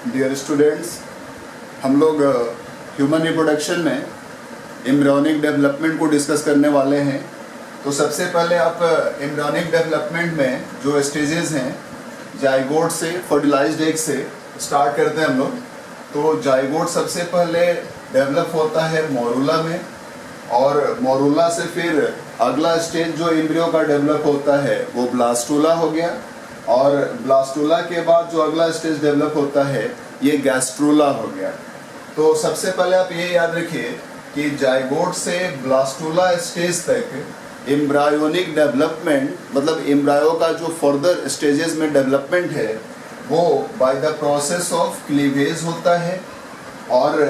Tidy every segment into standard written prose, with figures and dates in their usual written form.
Dear students, हम लोग human reproduction में एम्ब्रियोनिक डेवलपमेंट को डिस्कस करने वाले हैं। तो सबसे पहले आप एम्ब्रियोनिक डेवलपमेंट में जो स्टेजेस हैं, जाइगोट से फर्टिलाइज्ड एग से स्टार्ट करते हैं हम लोग। तो जाइगोट सबसे पहले डेवलप होता है मोरूला में, और मोरूला से फिर अगला स्टेज जो एम्ब्रियो का डेवलप होता है वो ब्लास्टूला हो गया, और ब्लास्टूला के बाद जो अगला स्टेज डेवलप होता है ये गैस्ट्रूला हो गया। तो सबसे पहले आप ये याद रखिए कि जाइगोट से ब्लास्टूला स्टेज तक एम्ब्रायोनिक डेवलपमेंट, मतलब एम्ब्रायो का जो फर्दर स्टेजेस में डेवलपमेंट है वो by the process of cleavage होता है। और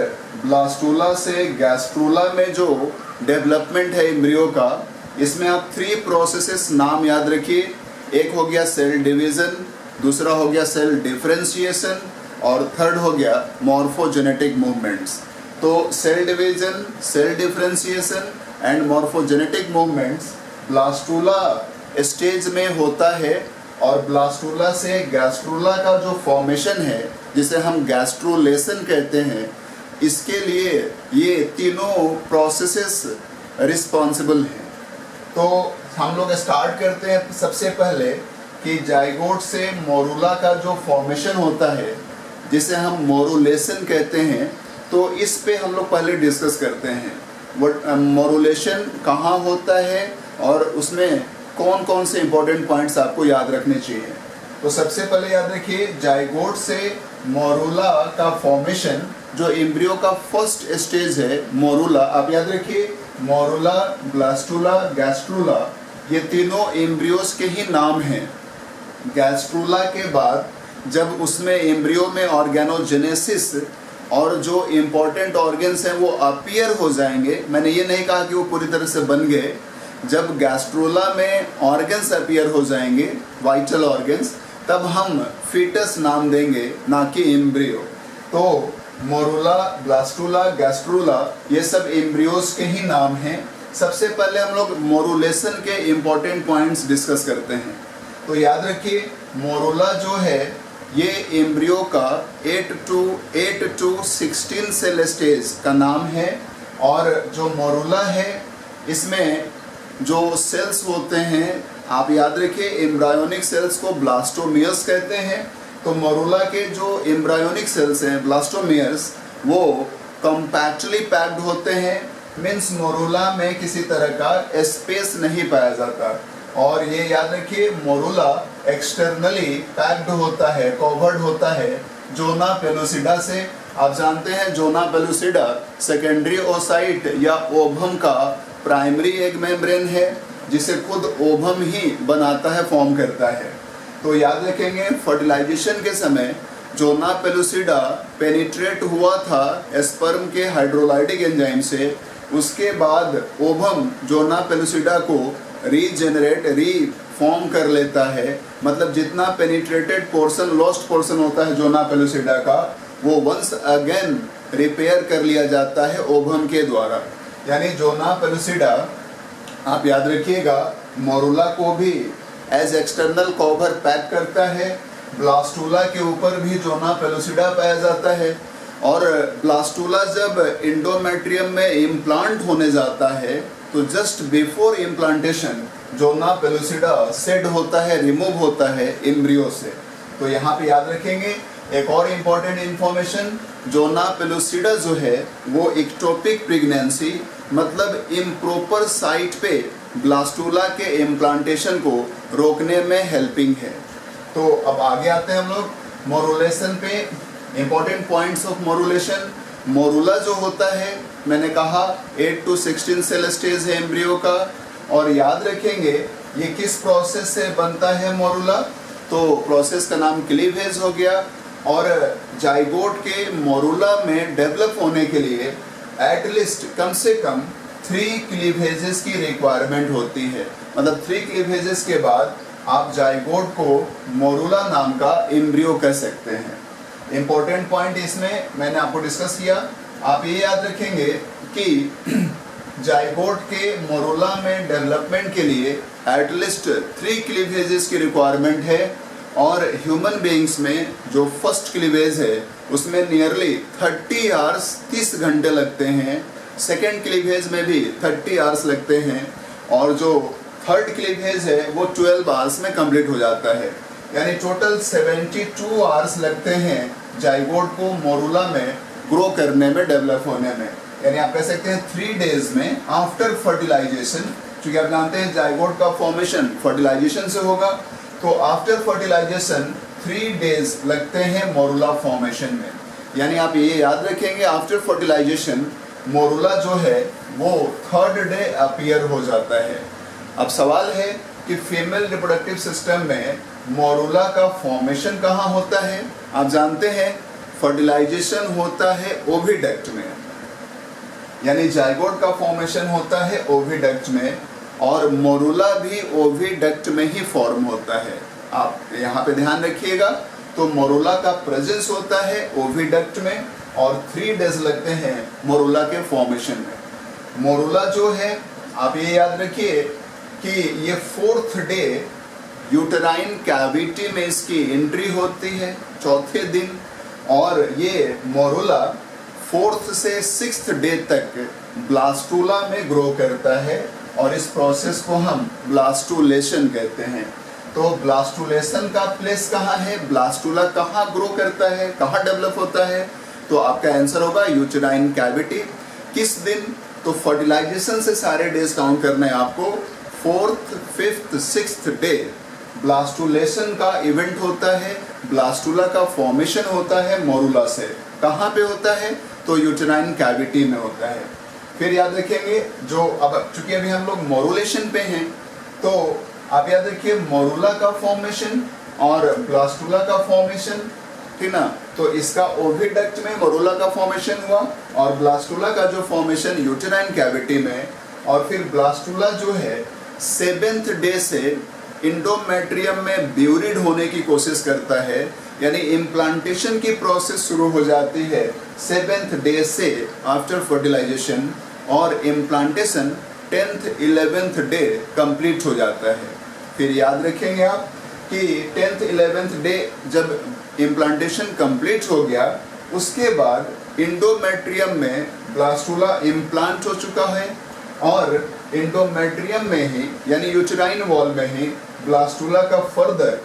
ब्लास्टूला से गैस्ट्रूला में जो डेवलपमेंट है एम्ब्रियो का, इसमें आप 3 प्रोसेसेस नाम याद रखिए। एक हो गया सेल डिवीज़न, दूसरा हो गया सेल डिफरेंशिएशन, और थर्ड हो गया मॉर्फोजेनेटिक मूवमेंट्स। तो cell division, cell differentiation and morphogenetic movements blastula stage में होता है। और ब्लास्टूला से गैस्ट्रूला का जो फॉर्मेशन है, जिसे हम गैस्ट्रोलेशन कहते हैं, इसके लिए ये तीनों प्रोसेसेस रिस्पॉन्सिबल हैं। तो हम लोग स्टार्ट करते हैं सबसे पहले कि जाइगोट से मोरूला का जो फॉर्मेशन होता है, जिसे हम मोरूलेशन कहते हैं, तो इस पे हम लोग पहले डिस्कस करते हैं। मोरूलेशन कहाँ होता है और उसमें कौन कौन से इंपॉर्टेंट पॉइंट्स आपको याद रखने चाहिए। तो सबसे पहले याद रखिए, जाइगोट से मोरूला का फॉर्मेशन, जो एम्ब्रियो का फर्स्ट स्टेज है मोरूला, आप याद रखिए मोरूला, ब्लास्टूला, गैस्ट्रूला, ये तीनों एम्ब्रियोज के ही नाम हैं। गैस्ट्रूला के बाद जब उसमें एम्ब्रियो में ऑर्गेनोजेनेसिस और जो इम्पोर्टेंट ऑर्गन्स हैं वो अपीयर हो जाएंगे, मैंने ये नहीं कहा कि वो पूरी तरह से बन गए। जब गैस्ट्रूला में ऑर्गन्स अपीयर हो जाएंगे, वाइटल ऑर्गन्स, तब हम फीटस नाम देंगे, ना कि एम्ब्रियो। तो मोरूला, ब्लास्टूला, गैस्ट्रूला, ये सब एम्ब्रियोज के ही नाम हैं। सबसे पहले हम लोग मोरूलेशन के इम्पोर्टेंट पॉइंट्स डिस्कस करते हैं। तो याद रखिए, मोरूला जो है ये एम्ब्रियो का 8 to 16 सेल स्टेज का नाम है। और जो मोरूला है इसमें जो सेल्स होते हैं, आप याद रखिए एम्ब्रायोनिक सेल्स को ब्लास्टोमियर्स कहते हैं। तो मोरूला के जो एम्ब्रायोनिक सेल्स हैं, ब्लास्टोमियर्स, वो कॉम्पैक्टली पैक्ड होते हैं। मीन्स मोरूला में किसी तरह का स्पेस नहीं पाया जाता। और ये याद रखिए, मोरूला एक्सटर्नली पैक्ड होता है, कवर्ड होता है जोना पेलुसिडा से। आप जानते हैं जोना पेलुसिडा सेकेंडरी ओसाइट या ओवम का प्राइमरी एग मेम्ब्रेन है, जिसे खुद ओवम ही बनाता है, फॉर्म करता है। तो याद रखेंगे, फर्टिलाइजेशन के समय जोना पेलुसिडा पेनिट्रेट हुआ था स्पर्म के हाइड्रोलाइटिक एंजाइम से। उसके बाद ओवम जोना पेलुसिडा को रीफॉर्म कर लेता है। मतलब जितना पेनिट्रेटेड पोर्शन, लॉस्ट पोर्शन होता है जोना पेलुसिडा का, वो वंस अगेन रिपेयर कर लिया जाता है ओवम के द्वारा। यानी जोना पेलुसिडा, आप याद रखिएगा, मोरूला को भी एज एक्सटर्नल कवर पैक करता है। ब्लास्टूला के ऊपर भी जोना पेलुसिडा पाया जाता है। और ब्लास्टूला जब इंडोमेट्रियम में इम्प्लांट होने जाता है, तो just before implantation zona pellucida shed होता है, रिमूव होता है एम्ब्रियो से। तो यहाँ पे याद रखेंगे एक और इम्पॉर्टेंट इंफॉर्मेशन, जोना पेलुसिडा जो है वो इक्टोपिक प्रेगनेंसी, मतलब इम्प्रॉपर साइट पे ब्लास्टूला के इम्प्लांटेशन को रोकने में हेल्पिंग है। तो अब आगे आते हैं हम लोग मोरूलेशन पे। Important points of morulation. Morula जो होता है, मैंने कहा 8 to 16 सेल स्टेज है एम्ब्रियो का। और याद रखेंगे ये किस प्रोसेस से बनता है मोरूला, तो प्रोसेस का नाम क्लीवेज हो गया। और जाइगोट के मोरूला में डेवलप होने के लिए एटलीस्ट कम से कम 3 क्लीवेजेस की रिक्वायरमेंट होती है। मतलब 3 क्लीवेजेस के बाद आप जाइगोट को मोरूला नाम का एम्ब्रियो कह सकते हैं। इम्पोर्टेंट पॉइंट इसमें मैंने आपको डिस्कस किया। आप ये याद रखेंगे कि जाइगोट के मोरूला में डेवलपमेंट के लिए एटलीस्ट 3 क्लीवेजेस की रिक्वायरमेंट है। और ह्यूमन बीइंग्स में जो फर्स्ट क्लीवेज है उसमें नियरली 30 आवर्स 30 घंटे लगते हैं, सेकेंड क्लीवेज में भी 30 आवर्स लगते हैं, और जो थर्ड क्लीवेज है वो 12 आवर्स में कंप्लीट हो जाता है। यानी टोटल 72 आवर्स लगते हैं जाइगोट को मोरूला में ग्रो करने में, डेवलप होने में। यानी आप कह सकते हैं 3 डेज में आफ्टर फर्टिलाइजेशन, क्योंकि आप जानते हैं जाइगोट का फॉर्मेशन फर्टिलाइजेशन से होगा, तो आफ्टर फर्टिलाइजेशन 3 डेज लगते हैं मोरूला फॉर्मेशन में। यानी आप ये याद रखेंगे आफ्टर फर्टिलाइजेशन मोरूला जो है वो 3rd डे अपीयर हो जाता है। अब सवाल है कि फीमेल रिप्रोडक्टिव सिस्टम में मोरूला का फॉर्मेशन कहाँ होता है? आप जानते हैं फर्टिलाइजेशन होता है ओविडक्ट में, यानी जाइगोट का फॉर्मेशन होता है ओविडक्ट में, और मोरूला भी ओविडक्ट में ही फॉर्म होता है। आप यहाँ पे ध्यान रखिएगा, तो मोरूला का प्रेजेंस होता है ओविडक्ट में और 3 डेज लगते हैं मोरूला के फॉर्मेशन में। मोरूला जो है आप ये याद रखिए कि ये 4th डे यूटेराइन कैविटी में इसकी एंट्री होती है, 4थे दिन, और ये मोरूला 4th से 6th डे तक ब्लास्टूला में ग्रो करता है, और इस प्रोसेस को हम ब्लास्टुलेशन कहते हैं। तो ब्लास्टुलेशन का प्लेस कहाँ है? ब्लास्टूला कहाँ ग्रो करता है, कहाँ डेवलप होता है? तो आपका आंसर होगा यूटेराइन कैविटी। किस दिन? तो फर्टिलाइजेशन से सारे डेज काउंट करना है आपको। 4th, 5th, 6th day blastulation का इवेंट होता है, ब्लास्टूला का फॉर्मेशन होता है मोरूला से। कहाँ पे होता है? तो यूटेराइन कैविटी में होता है। फिर याद रखेंगे जो अब चूंकि अभी हम लोग मोरुलेशन पे हैं, तो आप याद रखिए मोरूला का फॉर्मेशन और ब्लास्टूला का फॉर्मेशन, ठीक ना? तो इसका ओविडक्ट में मोरूला का फॉर्मेशन हुआ और ब्लास्टूला का जो फॉर्मेशन यूटेराइन कैविटी में, और फिर ब्लास्टूला जो है 7th डे से इंडोमेट्रियम में ब्यूरिड होने की कोशिश करता है, यानी इम्प्लांटेशन की प्रोसेस शुरू हो जाती है 7th डे से आफ्टर फर्टिलाइजेशन, और implantation 10th 11th day complete हो जाता है। फिर याद रखेंगे आप कि 10th 11th डे जब इम्प्लांटेशन कंप्लीट हो गया, उसके बाद इंडोमेट्रियम में ब्लास्टूला इम्प्लांट हो चुका है, और इंडोमेट्रियम में ही यानी यूटेराइन वॉल में ही ब्लास्टूला का फर्दर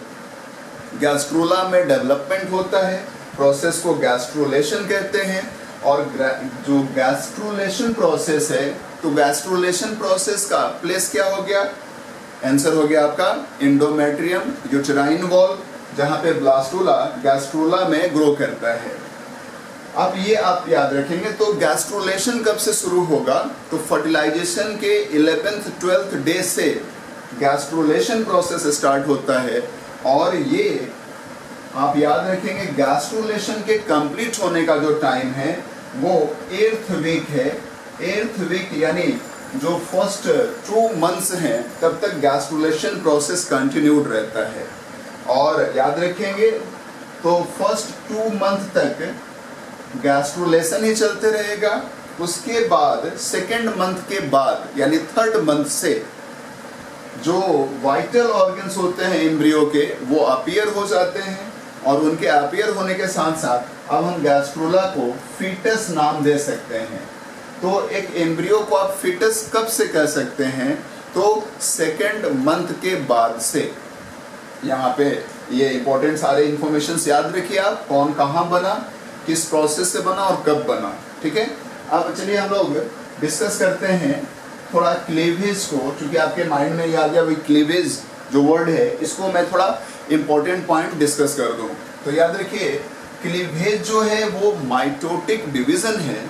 गैस्ट्रोला में डेवलपमेंट होता है। प्रोसेस को गैस्ट्रुलेशन कहते हैं, और जो गैस्ट्रुलेशन प्रोसेस है, तो गैस्ट्रुलेशन प्रोसेस का प्लेस क्या हो गया? आंसर हो गया आपका इंडोमेट्रियम, यूटेराइन वॉल, जहाँ पे ब्लास्टूला गैस्ट्रोला में ग्रो करता है। अब ये आप याद रखेंगे। तो गैस्ट्रुलेशन कब से शुरू होगा? तो फर्टिलाइजेशन के 11th 12th डे से गैस्ट्रुलेशन प्रोसेस स्टार्ट होता है, और ये आप याद रखेंगे गैस्ट्रुलेशन के कंप्लीट होने का जो टाइम है वो 8th वीक है। 8th वीक यानी जो फर्स्ट 2 मंथ्स हैं तब तक गैस्ट्रुलेशन प्रोसेस कंटिन्यूड रहता है। और याद रखेंगे तो फर्स्ट 2 मंथ तक गैस्ट्रुलेशन ही चलते रहेगा। उसके बाद 2nd मंथ के बाद यानी 3rd मंथ से जो वाइटल ऑर्गन्स होते हैं एम्ब्रियो के वो अपीयर हो जाते हैं, और उनके अपीयर होने के साथ साथ अब हम गैस्ट्रोला को फीटस नाम दे सकते हैं। तो एक एम्ब्रियो को आप फीटस कब से कह सकते हैं? तो 2nd मंथ के बाद से। यहाँ पे ये इंपॉर्टेंट सारे इंफॉर्मेशन याद रखिए आप, कौन कहाँ बना, किस प्रोसेस से बना और कब बना, ठीक है? अब चलिए हम लोग डिस्कस करते हैं थोड़ा क्लीवेज को, क्योंकि आपके माइंड में ये आ गया भाई क्लीवेज जो वर्ड है इसको मैं थोड़ा इंपॉर्टेंट पॉइंट डिस्कस कर दूं। तो याद रखिए क्लीवेज जो है वो माइटोटिक डिवीजन है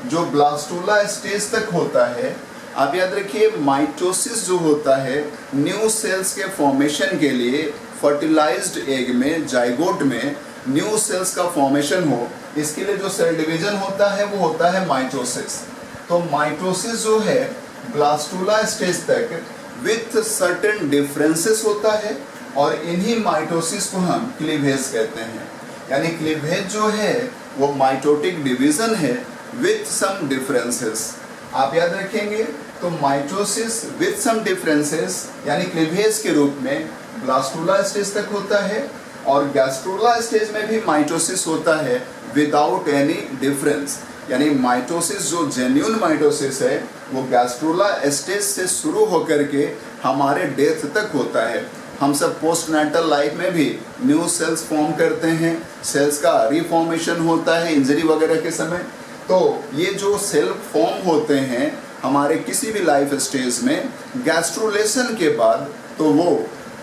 जो ब्लास्टूला स्टेज तक होता है। आप याद रखिए माइटोसिस जो होता है न्यू सेल्स के फॉर्मेशन के लिए, फर्टिलाइज्ड एग में जाइगोट में न्यू सेल्स का फॉर्मेशन हो, इसके लिए जो सेल डिवीजन होता है वो होता है माइटोसिस। तो माइटोसिस जो है ब्लास्टूला स्टेज तक विथ सर्टेन डिफरेंसेस होता है, और इन्हीं माइटोसिस को हम क्लीवेज कहते हैं। यानी क्लीवेज जो है वो माइटोटिक डिवीजन है विथ सम डिफरेंसेस। आप याद रखेंगे तो माइटोसिस विथ सम डिफरेंसेस यानी क्लीवेज के रूप में ब्लास्टुला स्टेज तक होता है और गैस्ट्रुला स्टेज में भी माइटोसिस होता है विदाउट एनी डिफरेंस। यानी माइटोसिस जो जेन्युइन माइटोसिस है वो गैस्ट्रुला स्टेज से शुरू होकर के हमारे डेथ तक होता है। हम सब पोस्टनैटल लाइफ में भी न्यू सेल्स फॉर्म करते हैं, सेल्स का रिफॉर्मेशन होता है इंजरी वगैरह के समय। तो ये जो सेल फॉर्म होते हैं हमारे किसी भी लाइफ स्टेज में गैस्ट्रुलेशन के बाद, तो वो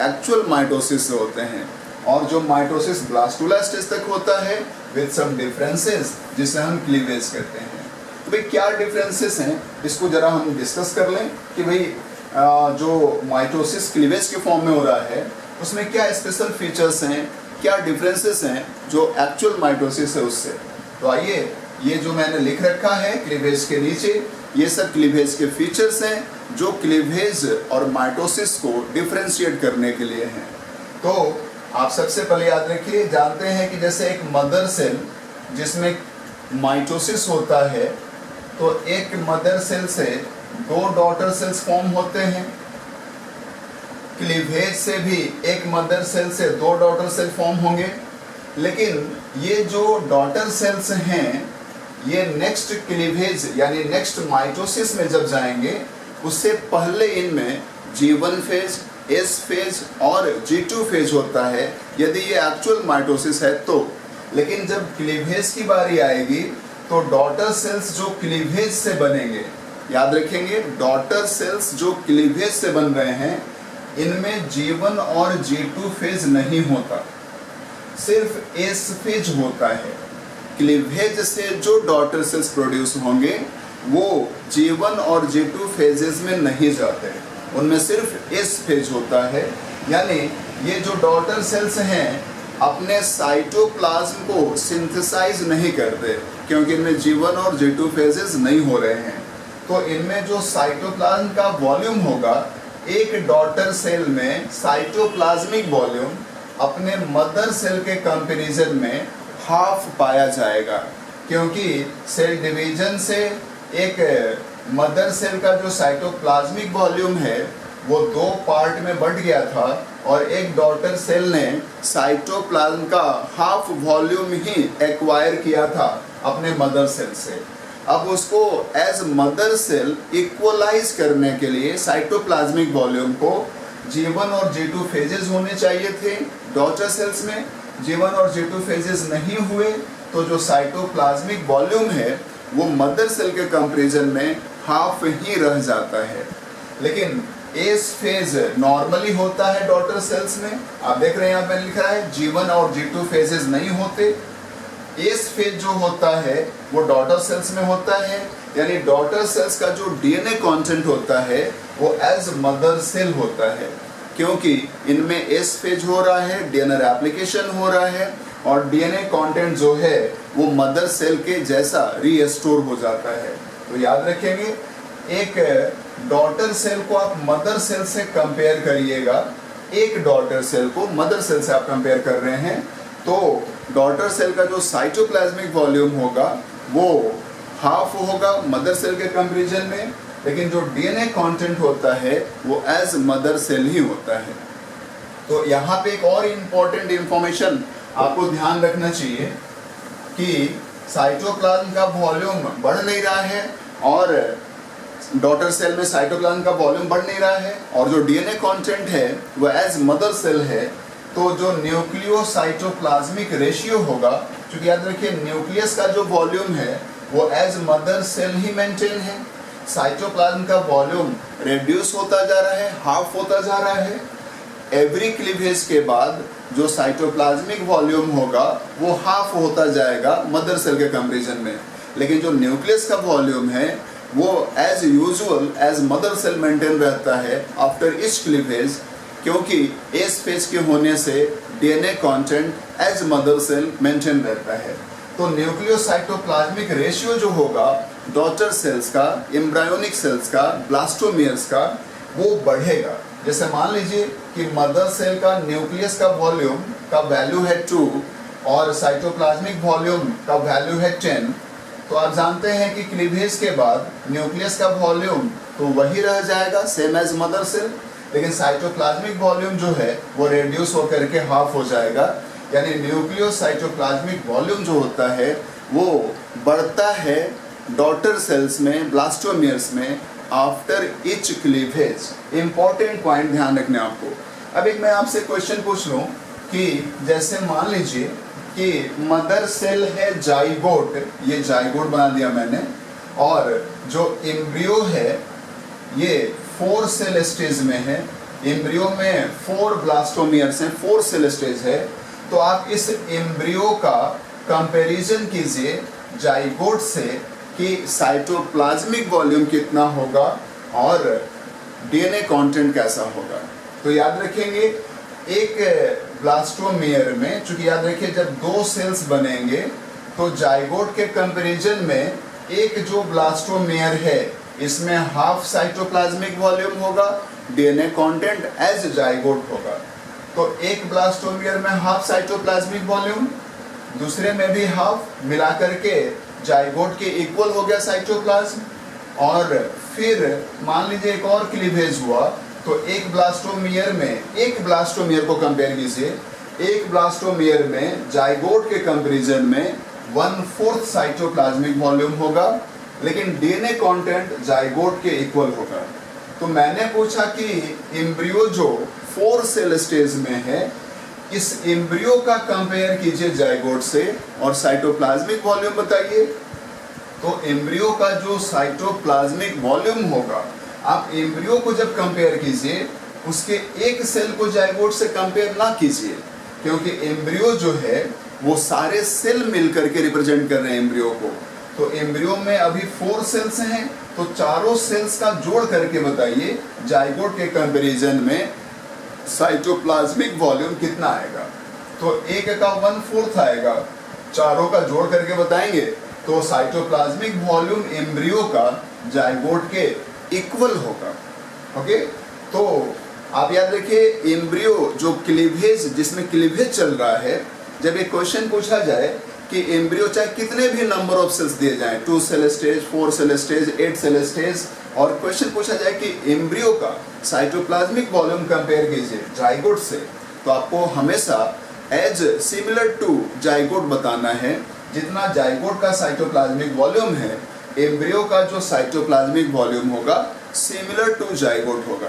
एक्चुअल माइटोसिस से होते हैं। और जो माइटोसिस ब्लास्टुला स्टेज तक होता है विद सम डिफरेंसेस, जिसे हम क्लीवेज कहते हैं। तो भाई क्या डिफरेंसेस हैं, इसको जरा हम डिस्कस कर लें कि भाई जो माइटोसिस क्लीवेज के फॉर्म में हो रहा है उसमें क्या स्पेशल फीचर्स हैं, क्या डिफरेंसेस हैं जो एक्चुअल माइटोसिस है उससे। तो आइए, ये जो मैंने लिख रखा है क्लीवेज के नीचे, ये सब क्लीवेज के फीचर्स हैं जो क्लीवेज और माइटोसिस को डिफरेंशिएट करने के लिए हैं। तो आप सबसे पहले याद रखिए, जानते हैं कि जैसे एक मदर सेल जिसमें माइटोसिस होता है तो एक मदर सेल से दो डॉटर सेल्स फॉर्म होते हैं। क्लीवेज से भी एक मदर सेल से दो डॉटर सेल फॉर्म होंगे। लेकिन ये जो डॉटर सेल्स हैं ये नेक्स्ट क्लीवेज यानी नेक्स्ट माइटोसिस में जब जाएंगे उससे पहले इनमें G1 फेज, S फेज और G2 फेज होता है यदि ये एक्चुअल माइटोसिस है तो। लेकिन जब क्लीवेज की बारी आएगी तो डॉटर सेल्स जो क्लीवेज से बनेंगे, याद रखेंगे डॉटर सेल्स जो क्लीवेज से बन रहे हैं इनमें G1 और G2 फेज नहीं होता, सिर्फ S फेज होता है। क्लीवेज से जो डॉटर सेल्स प्रोड्यूस होंगे वो G1 और G2 फेजेस में नहीं जाते, उनमें सिर्फ S फेज होता है। यानी ये जो डॉटर सेल्स हैं अपने साइटोप्लाज्म को सिंथेसाइज नहीं करते क्योंकि इनमें G1 और G2 फेजेस नहीं हो रहे हैं। तो इनमें जो साइटोप्लाज्म का वॉल्यूम होगा, एक डॉटर सेल में साइटोप्लाज्मिक वॉल्यूम अपने मदर सेल के कंपैरिजन में हाफ पाया जाएगा, क्योंकि सेल डिवीजन से एक मदर सेल का जो साइटोप्लाज्मिक वॉल्यूम है वो दो पार्ट में बंट गया था और एक डॉटर सेल ने साइटोप्लाज्म का हाफ वॉल्यूम ही एक्वायर किया था अपने मदर सेल से। अब उसको एज मदर सेल इक्वलाइज करने के लिए साइटोप्लाज्मिक वॉल्यूम को G1 और G2 फेजेस होने चाहिए थे डॉटर सेल्स में। G1 और G2 फेजेस नहीं हुए तो जो साइटोप्लाज्मिक वॉल्यूम है वो मदर सेल के कंपैरिजन में हाफ ही रह जाता है। लेकिन एस फेज नॉर्मली होता है डॉटर सेल्स में, आप देख रहे हैं यहाँ पे लिख रहा है G1 और G2 फेजेस नहीं होते। एस फेज जो होता है वो डॉटर सेल्स में होता है, यानी डॉटर सेल्स का जो डीएनए कंटेंट होता है वो एज मदर सेल होता है, क्योंकि इनमें एस फेज हो रहा है, डीएनए रेप्लिकेशन हो रहा है और डीएनए कंटेंट जो है वो मदर सेल के जैसा रीस्टोर हो जाता है। तो याद रखेंगे, एक डॉटर सेल को आप मदर सेल से कंपेयर करिएगा, एक डॉटर सेल को मदर सेल से आप कंपेयर कर रहे हैं तो डॉटर सेल का जो साइटोप्लाज्मिक वॉल्यूम होगा वो हाफ होगा मदर सेल के कंपैरिजन में, लेकिन जो डीएनए कंटेंट होता है वो एज मदर सेल ही होता है। तो यहाँ पे एक और इम्पोर्टेंट इंफॉर्मेशन आपको ध्यान रखना चाहिए कि साइटोप्लाज्म का वॉल्यूम बढ़ नहीं रहा है और डॉटर सेल में साइटोप्लाज्म का वॉल्यूम बढ़ नहीं रहा है और जो डीएनए कंटेंट है वो एज मदर सेल है, तो जो न्यूक्लियोसाइटोप्लाज्मिक रेशियो होगा, क्योंकि याद रखिए न्यूक्लियस का जो वॉल्यूम है वो एज मदर सेल ही मेंटेन है, साइटोप्लाज्म का वॉल्यूम रिड्यूस होता जा रहा है, हाफ होता जा रहा है। एवरी क्लीवेज के बाद जो साइटोप्लाज्मिक वॉल्यूम होगा वो हाफ होता जाएगा मदर सेल के कंपैरिजन में, लेकिन जो न्यूक्लियस का वॉल्यूम है वो as usual as mother cell maintain रहता है आफ्टर ईच क्लीवेज, क्योंकि एस फेज के होने से DNA content as mother cell maintain रहता है। तो न्यूक्लियोसाइटोप्लाज्मिक रेशियो जो होगा डॉटर सेल्स का, एम्ब्रायोनिक सेल्स का, ब्लास्टोमियर्स का, वो बढ़ेगा। जैसे मान लीजिए कि मदर सेल का न्यूक्लियस का वॉल्यूम का वैल्यू है 2 और साइटोप्लाज्मिक वॉल्यूम का वैल्यू है 10, तो आप जानते हैं कि क्लीवेज के बाद न्यूक्लियस का वॉल्यूम तो वही रह जाएगा सेम एज मदर सेल, लेकिन साइटोप्लाज्मिक वॉल्यूम जो है वो रेड्यूस होकर के हाफ हो जाएगा, यानी न्यूक्लियो साइटोप्लाज्मिक वॉल्यूम जो होता है वो बढ़ता है डॉटर सेल्स में, ब्लास्टोमियर्स में, after each cleavage. Important point ध्यान रखना आपको। अब एक मैं आपसे क्वेश्चन पूछ लूं कि जैसे मान लीजिए कि मदर सेल है जाइगोट, ये जाइगोट बना दिया मैंने, और जो एम्ब्रियो है ये 4 सेल स्टेज में है। एम्ब्रियो में 4 ब्लास्टोमियर्स हैं, 4 सेल स्टेज है। तो आप इस एम्ब्रियो का कंपैरिजन कीजिए जाइगोट से कि साइटोप्लाज्मिक वॉल्यूम कितना होगा और डीएनए कंटेंट कैसा होगा। तो याद रखेंगे एक ब्लास्टोमियर में, चूंकि याद रखिए जब 2 सेल्स बनेंगे तो जाइगोट के कंपैरिजन में एक जो ब्लास्टोमियर है इसमें हाफ साइटोप्लाज्मिक वॉल्यूम होगा, डीएनए कंटेंट एज जाइगोट होगा। तो एक ब्लास्टोमियर में हाफ साइटोप्लाज्मिक वॉल्यूम, दूसरे में भी हाफ, मिलाकर के जाइगोट के इक्वल हो गया साइटोप्लाज्म। और फिर मान लीजिए एक और क्लीवेज हुआ तो एक ब्लास्टोमियर को कंपेयर कीजिए, एक ब्लास्टोमियर में जाइगोट के कंपैरिजन में 1/4 साइटोप्लाज्मिक वॉल्यूम होगा, लेकिन डीएनए कंटेंट जाइगोट के इक्वल होगा। तो मैंने पूछा कि एम्ब्रियो जो 4 सेल स्टेज में है, इस एम्ब्रियो का कंपेयर कीजिए जाइगोट से और साइटोप्लाज्मिक वॉल्यूम बताइए। तो एम्ब्रियो का जो साइटोप्लाज्मिक वॉल्यूम होगा, आप एम्ब्रियो को जब कंपेयर कीजिए उसके एक सेल को जाइगोट से कंपेयर ना कीजिए, क्योंकि एम्ब्रियो जो है वो सारे सेल मिलकर के रिप्रेजेंट कर रहे हैं एम्ब्रियो को। तो एम्ब्रियो में अभी 4 सेल्स हैं, तो चारों सेल्स का जोड़ करके बताइए जाइगोट के कंपैरिजन में साइटोप्लाज्मिक वॉल्यूम कितना आएगा। तो एक का 1/4 आएगा, चारों का जोड़ करके बताएंगे तो साइटोप्लाज्मिक वॉल्यूम एम्ब्रियो का जाइगोट के इक्वल होगा। ओके, तो आप याद रखिए एम्ब्रियो जो क्लीवेज, जिसमें क्लीवेज चल रहा है, जब एक क्वेश्चन पूछा जाए कि एम्ब्रियो चाहे कितने भी नंबर ऑफ सेल्स दिए जाएं, 2 cell stage, 4 cell stage, 8 cell stage, और क्वेश्चन पूछा जाए कि एम्ब्रियो का साइटोप्लाज्मिक वॉल्यूम कंपेयर कीजिए जाइगोट से, तो आपको हमेशा एज सिमिलर टू जाइगोट बताना है। जितना जाइगोट का साइटोप्लाज्मिक वॉल्यूम है, एम्ब्रियो का जो साइटोप्लाज्मिक वॉल्यूम होगा सिमिलर टू जाइगोट होगा,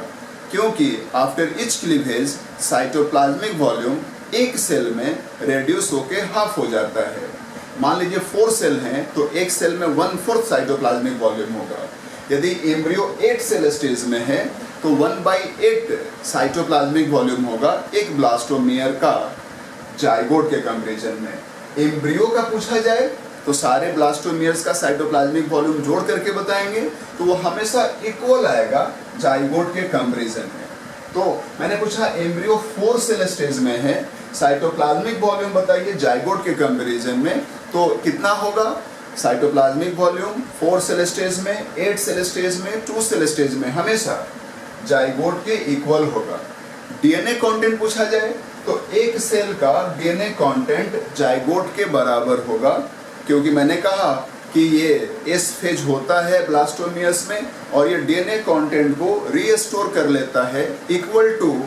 क्योंकि after each cleavage cytoplasmic volume एक सेल में रेड्यूस होके हाफ हो जाता है। मान लीजिए 4 सेल हैं तो एक सेल में 1/4 साइटोप्लाज्मिक वॉल्यूम होगा। यदि एम्ब्रियो 8 सेल स्टेज में है तो 1/8 साइटोप्लाज्मिक वॉल्यूम होगा एक ब्लास्टोमियर का जाइगोट के कंपैरिजन में। एम्ब्रियो का पूछा जाए तो सारे ब्लास्टोमियर्स का साइटोप्लाज्मिक वॉल्यूम जोड़ करके बताएंगे तो वो हमेशा इक्वल आएगा जाइगोट के कंपैरिजन में। तो मैंने पूछा एम्ब्रियो 4 सेल स्टेज में है, साइटोप्लाज्मिक वॉल्यूम बताइए जाइगोट के कंपैरिजन में, तो कितना होगा साइटोप्लाज्मिक वॉल्यूम 4 सेल स्टेज में, 8 सेल स्टेज में, 2 सेल स्टेज में हमेशा जाइगोट के इक्वल होगा। डीएनए कंटेंट पूछा जाए तो एक सेल का डीएनए कंटेंट जाइगोट के बराबर होगा, क्योंकि मैंने कहा कि ये एस फेज होता है ब्लास्टोमियर्स में और ये डीएनए कंटेंट को रीस्टोर कर लेता है equal to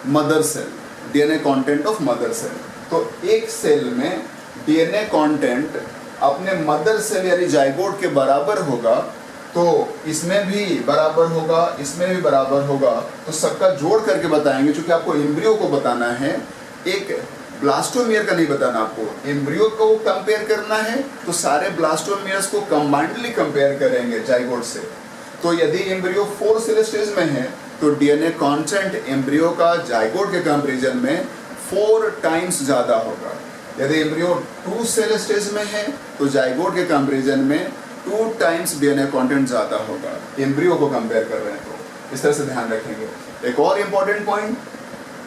mother cell, DNA content of mother cell. तो एक सेल में डीएनए कंटेंट अपने मदर सेल यानी जाइगोट के बराबर होगा, तो इसमें भी बराबर होगा, इसमें भी बराबर होगा, तो सबका जोड़ करके बताएंगे। क्योंकि आपको एम्ब्रियो को बताना है, एक ब्लास्टोमियर का नहीं बताना आपको। एम्ब्रियो को कंपेयर करना है तो सारे ब्लास्टोमियर्स को कंबाइंडली कंपेयर करेंगे जाइगोट से। तो यदि एम्ब्रियो 4 सेल स्टेज में है तो डीएनए कंटेंट एम्ब्रियो का जाइगोट के कंपैरिजन में 4 टाइम्स ज़्यादा होगा। यदि एम्ब्रियो 2 सेल स्टेज में है तो जाइगोट के कंपैरिजन में 2 टाइम्स डीएनए कंटेंट ज़्यादा होगा, एम्ब्रियो को कंपेयर कर रहे हैं तो। इस तरह से ध्यान रखेंगे। एक और इम्पॉर्टेंट पॉइंट,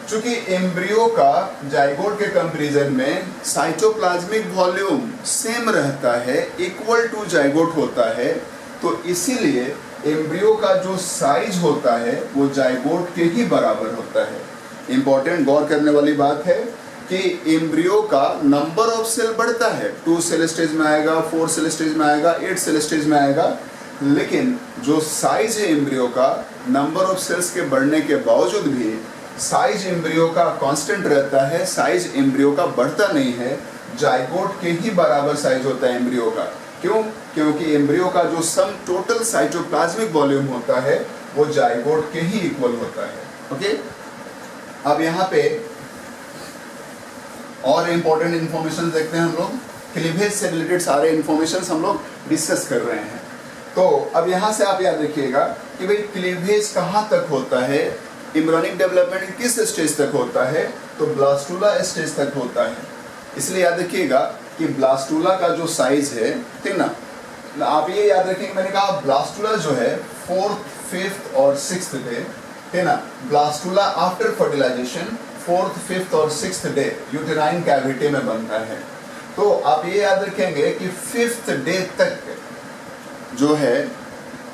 चूंकि एम्ब्रियो का जाइगोट के कंपैरिजन में साइटोप्लाज्मिक वॉल्यूम सेम रहता है, इक्वल टू जाइगोट होता है, तो इसीलिए एम्ब्रियो का जो साइज होता है वो जाइगोट के ही बराबर होता है। इम्पॉर्टेंट गौर करने वाली बात है कि एम्ब्रियो का नंबर ऑफ सेल बढ़ता है, 2 सेल स्टेज में आएगा, 4 सेल स्टेज में आएगा, 8 सेल स्टेज में आएगा, लेकिन जो साइज है एम्ब्रियो का, नंबर ऑफ सेल्स के बढ़ने के बावजूद भी साइज एम्ब्रियो का कांस्टेंट रहता है, साइज एम्ब्रियो का बढ़ता नहीं है, जाइगोट के ही बराबर साइज होता है एम्ब्रियो का। क्यों? क्योंकि एम्ब्रियो का जो सम टोटल साइटोप्लाज्मिक वॉल्यूम होता है वो जाइगोट के ही इक्वल होता है। ओके, अब यहाँ पे और इम्पोर्टेंट इंफॉर्मेशन देखते हैं हम लोग। क्लीवेज से रिलेटेड सारे इंफॉर्मेशन हम लोग डिस्कस कर रहे हैं। तो अब यहाँ से आप याद रखिएगा कि भाई क्लीवेज कहाँ तक होता है, एम्ब्रियोनिक डेवलपमेंट किस स्टेज तक होता है, तो ब्लास्टुला स्टेज तक होता है। इसलिए याद रखिएगा कि ब्लास्टुला का जो साइज है, ठीक ना, आप ये याद रखेंगे, मैंने कहा ब्लास्टुला जो है 4th, 5th और 6th डे, है ना, blastula after fertilisation 4th, 5th और 6th डे यूटेराइन कैविटी में बनता है। तो आप ये याद रखेंगे कि 5th डे तक जो है,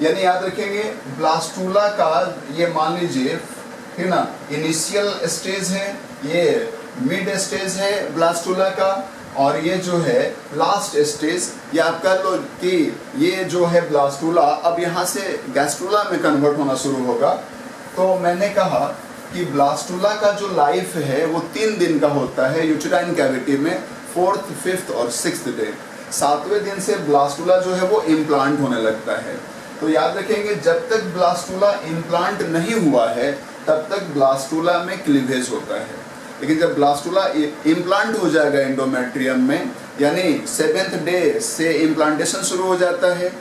यानी याद रखेंगे ब्लास्टुला का ये मान लीजिए, है ना, इनिशियल स्टेज है, ये मिड स्टेज है ब्लास्टुला का, और ये जो है लास्ट स्टेज, ये आप कह लो कि ये जो है ब्लास्टुला अब यहाँ से गैस्ट्रुला में कन्वर्ट होना शुरू होगा। तो मैंने कहा कि ब्लास्टुला का जो लाइफ है वो 3 दिन का होता है यूटेराइन कैविटी में, 4th, 5th और 6th डे। 7वें दिन से ब्लास्टुला जो है वो इम्प्लांट होने लगता है। तो याद रखेंगे जब तक ब्लास्टुला इम्प्लांट नहीं हुआ है तब तक ब्लास्टुला में क्लीवेज होता है, लेकिन जब ब्लास्टुला इम्प्लांट हो जाएगा एंडोमेट्रियम में, यानी 7th डे से इम्प्लांटेशन शुरू हो जाता है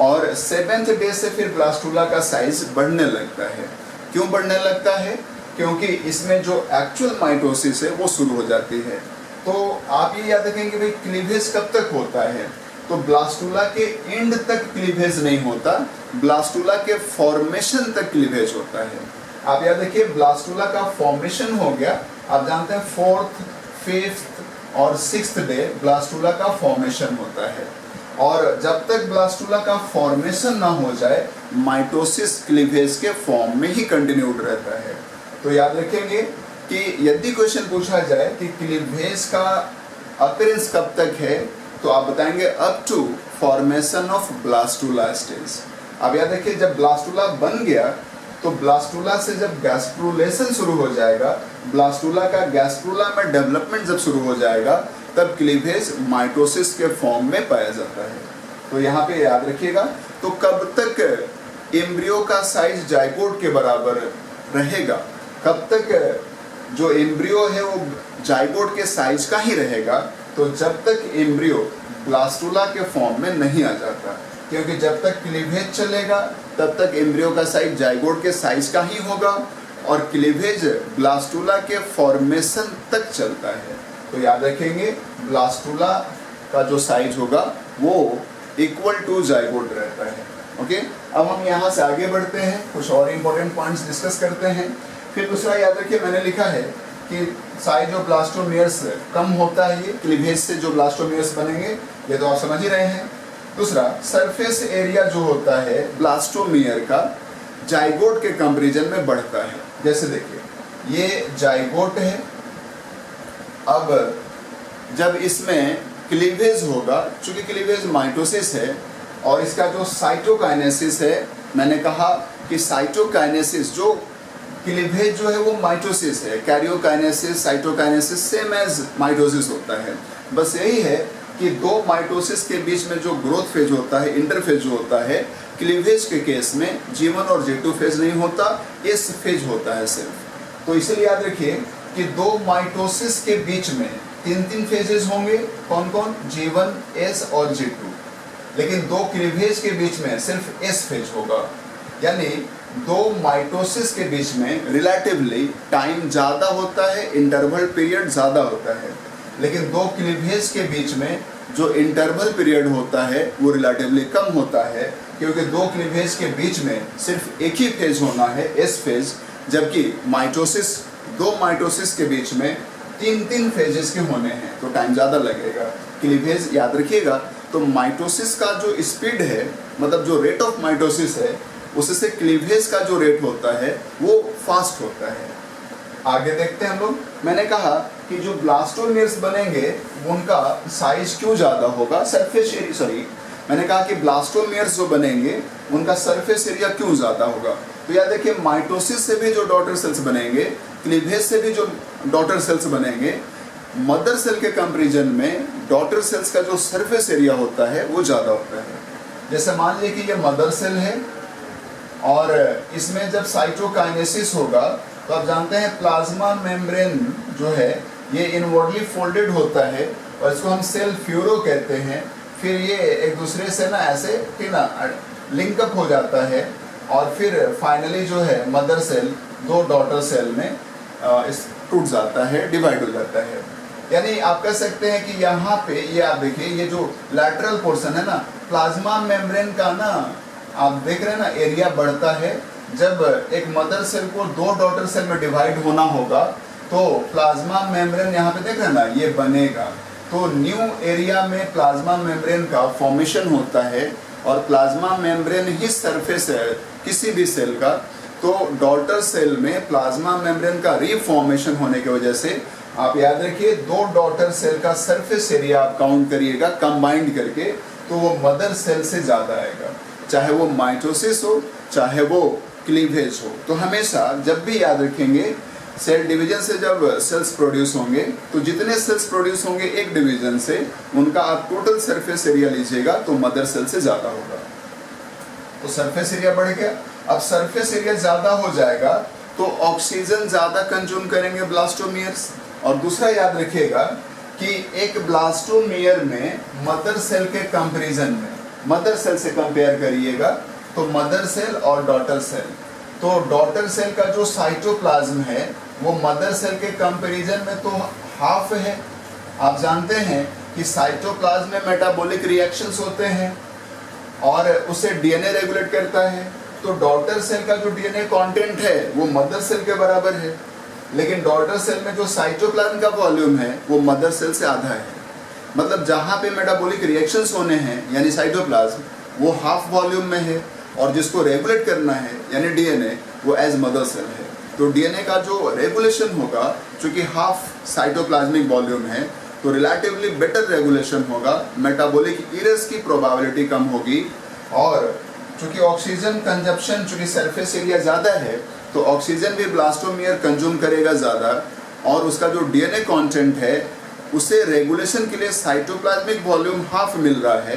और 7th डे से फिर ब्लास्टुला का साइज बढ़ने लगता है। क्यों बढ़ने लगता है? क्योंकि इसमें जो एक्चुअल माइटोसिस है वो शुरू हो जाती है। तो आप ये याद रखेंगे भाई क्लीवेज कब तक होता है, तो ब्लास्टुला के एंड तक क्लीवेज नहीं होता, ब्लास्टुला के फॉर्मेशन तक क्लीवेज होता है। आप याद रखिए ब्लास्टुला का फॉर्मेशन हो गया, आप जानते हैं 4th, 5th और 6th डे ब्लास्टुला का फॉर्मेशन होता है, और जब तक ब्लास्टुला का फॉर्मेशन ना हो जाए माइटोसिस क्लीवेज के फॉर्म में ही कंटिन्यूड रहता है। तो याद रखेंगे कि यदि क्वेश्चन पूछा जाए कि क्लीवेज का अपीयरेंस कब तक है, तो आप बताएंगे up to formation of blastula stage. अब याद रखिए जब ब्लास्टुला बन गया तो ब्लास्टुला से जब गैस्ट्रुलेशन शुरू हो जाएगा, ब्लास्टुला का गैस्ट्रुला में डेवलपमेंट जब शुरू हो जाएगा, तब क्लीवेज माइटोसिस के फॉर्म में पाया जाता है। तो यहाँ पे याद रखिएगा। तो कब तक एम्ब्रियो का साइज जाइगोट के बराबर रहेगा, कब तक जो एम्ब्रियो है वो जाइगोट के साइज का ही रहेगा, तो जब तक एम्ब्रियो ब्लास्टुला के फॉर्म में नहीं आ जाता, क्योंकि जब तक क्लीवेज चलेगा तब तक एम्ब्रियो का साइज जाइगोट के साइज का ही होगा और क्लीवेज ब्लास्टुला के फॉर्मेशन तक चलता है। तो याद रखेंगे ब्लास्टुला का जो साइज होगा वो इक्वल टू जाइगोट रहता है। ओके, अब हम यहाँ से आगे बढ़ते हैं, कुछ और इम्पोर्टेंट पॉइंट्स डिस्कस करते हैं। फिर दूसरा याद रखिए मैंने लिखा है कि साइज ऑफ ब्लास्टोमियर्स कम होता है, ये क्लीवेज से जो ब्लास्टोमियर्स बनेंगे, ये तो आप समझ ही रहे हैं। दूसरा, सरफेस एरिया जो होता है ब्लास्टोमियर का जाइगोट के कंपैरिजन में बढ़ता है। जैसे देखिए ये जाइगोट है, अब जब इसमें क्लीवेज होगा, चूंकि क्लीवेज माइटोसिस है और इसका जो साइटोकाइनेसिस है, मैंने कहा कि साइटोकाइनेसिस जो क्लीवेज जो है वो माइटोसिस है, karyokinesis cytokinesis same as mitosis होता है। बस यही है कि दो माइटोसिस के बीच में जो ग्रोथ फेज होता है, इंटरफेज जो होता है, क्लीवेज के केस में G1 और G2 फेज नहीं होता, S फेज होता है सिर्फ। तो इसीलिए याद रखिए कि दो माइटोसिस के बीच में 3 फेजेस होंगे, कौन कौन, G1, S और G2, लेकिन दो क्लीवेज के बीच में सिर्फ S फेज होगा। यानी दो माइटोसिस के बीच में रिलेटिवली टाइम ज़्यादा होता है, इंटरवल पीरियड ज़्यादा होता है, लेकिन दो क्लीवेज के बीच में जो इंटरवल पीरियड होता है वो रिलेटिवली कम होता है, क्योंकि दो क्लीवेज के बीच में सिर्फ एक ही फेज होना है, S फेज, जबकि दो माइटोसिस के बीच में 3 फेजेस के होने हैं, तो टाइम ज़्यादा लगेगा। क्लीवेज याद रखिएगा, तो माइटोसिस का जो स्पीड है, मतलब जो रेट ऑफ माइटोसिस है, उससे क्लीवेज का जो रेट होता है वो फास्ट होता है। आगे देखते हैं हम लोग। मैंने कहा कि जो ब्लास्टोमियर्स बनेंगे उनका साइज क्यों ज़्यादा होगा, सरफेस एरिया, मैंने कहा कि ब्लास्टोमियर्स जो बनेंगे उनका सरफेस एरिया क्यों ज़्यादा होगा। तो याद देखिए, माइटोसिस से भी जो डॉटर सेल्स बनेंगे, क्लीवेज से भी जो डॉटर सेल्स बनेंगे, मदर सेल के कंपैरिजन में डॉटर सेल्स का जो सरफेस एरिया होता है वो ज़्यादा होता है। जैसे मान लीजिए कि ये मदर सेल है और इसमें जब साइटोकाइनेसिस होगा तो आप जानते हैं प्लाज्मा मेम्ब्रेन जो है ये इनवर्डली फोल्डेड होता है और इसको हम सेल फ्यूरो कहते हैं। फिर ये एक दूसरे से ना ऐसे लिंकअप हो जाता है और फिर फाइनली जो है मदर सेल दो डॉटर सेल में इस टूट जाता है, डिवाइड हो जाता है। यानी आप कह सकते हैं कि यहाँ पे ये आप देखिए, ये जो लैटरल पोर्शन है ना प्लाज्मा मेम्ब्रेन का ना, आप देख रहे हैं ना, एरिया बढ़ता है। जब एक मदर सेल को दो डॉटर सेल में डिवाइड होना होगा तो प्लाज्मा मेम्ब्रेन यहाँ पे देख रहे हैं ना, ये बनेगा। तो न्यू एरिया में प्लाज्मा मेम्ब्रेन का फॉर्मेशन होता है और प्लाज्मा मेम्ब्रेन ही सरफेस है किसी भी सेल का। तो डॉटर सेल में प्लाज्मा मेम्ब्रेन का रीफॉर्मेशन होने की वजह से आप याद रखिए, दो डॉटर सेल का सरफेस एरिया आप काउंट करिएगा कंबाइंड करके, तो वो मदर सेल से ज़्यादा आएगा, चाहे वो माइटोसिस हो चाहे वो क्लीवेज हो। तो हमेशा जब भी याद रखेंगे, सेल डिवीजन से जब सेल्स प्रोड्यूस होंगे तो जितने सेल्स प्रोड्यूस होंगे एक डिवीजन से, उनका आप टोटल सरफेस एरिया लीजिएगा तो मदर सेल से ज़्यादा होगा। तो सरफेस एरिया बढ़ गया। अब सरफेस एरिया ज़्यादा हो जाएगा तो ऑक्सीजन ज़्यादा कंज्यूम करेंगे ब्लास्टोमियर्स। और दूसरा याद रखिएगा कि एक ब्लास्टोमियर में मदर सेल के कंपैरिजन में, मदर सेल से कंपेयर करिएगा तो मदर सेल और डॉटर सेल, तो डॉटर सेल का जो साइटोप्लाज्म है वो मदर सेल के कंपैरिजन में तो हाफ है। आप जानते हैं कि साइटोप्लाज्म में मेटाबॉलिक रिएक्शंस होते हैं और उसे डीएनए रेगुलेट करता है। तो डॉटर सेल का जो डीएनए कंटेंट है वो मदर सेल के बराबर है, लेकिन डॉटर सेल में जो साइटोप्लाज्म का वॉल्यूम है वो मदर सेल से आधा है। मतलब जहाँ पे मेटाबॉलिक रिएक्शंस होने हैं यानी साइटोप्लाज्म, वो हाफ वॉल्यूम में है और जिसको रेगुलेट करना है यानी डीएनए, वो एज मदर सेल है। तो डीएनए का जो रेगुलेशन होगा, चूँकि हाफ साइटोप्लाज्मिक वॉल्यूम है तो रिलेटिवली बेटर रेगुलेशन होगा, मेटाबॉलिक एरर्स की प्रोबेबिलिटी कम होगी। और चूँकि ऑक्सीजन कंजप्शन, चूँकि सरफेस एरिया ज़्यादा है तो ऑक्सीजन भी ब्लास्टोमियर कंज्यूम करेगा ज़्यादा, और उसका जो डीएनए कंटेंट है उसे रेगुलेशन के लिए साइटोप्लाज्मिक वॉल्यूम हाफ मिल रहा है।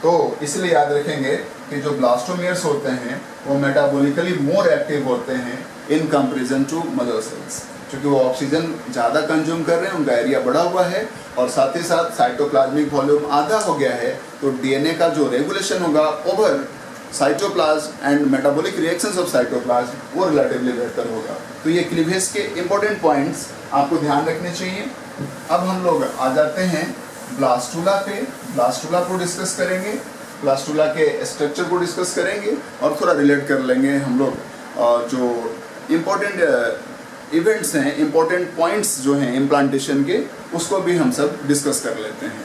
तो इसलिए याद रखेंगे कि जो ब्लास्टोमियर्स होते हैं वो मेटाबॉलिकली मोर एक्टिव होते हैं in comparison to mother cells, क्योंकि वो ऑक्सीजन ज़्यादा कंज्यूम कर रहे हैं, उनका एरिया बढ़ा हुआ है और साथ ही साथ साइटोप्लाज्मिक वॉल्यूम आधा हो गया है। तो डीएनए का जो रेगुलेशन होगा over cytoplasm and metabolic reactions of cytoplasm वो रिलेटिवली बेहतर होगा। तो ये क्लीवेज के इंपॉर्टेंट पॉइंट्स आपको ध्यान रखने चाहिए। अब हम लोग आ जाते हैं ब्लास्टुला पे। ब्लास्टुला को डिस्कस करेंगे, ब्लास्टुला के स्ट्रक्चर को डिस्कस करेंगे और थोड़ा रिलेट कर लेंगे हम लोग जो इम्पोर्टेंट इवेंट्स हैं, इम्पोर्टेंट पॉइंट्स जो हैं इम्प्लांटेशन के, उसको भी हम सब डिस्कस कर लेते हैं।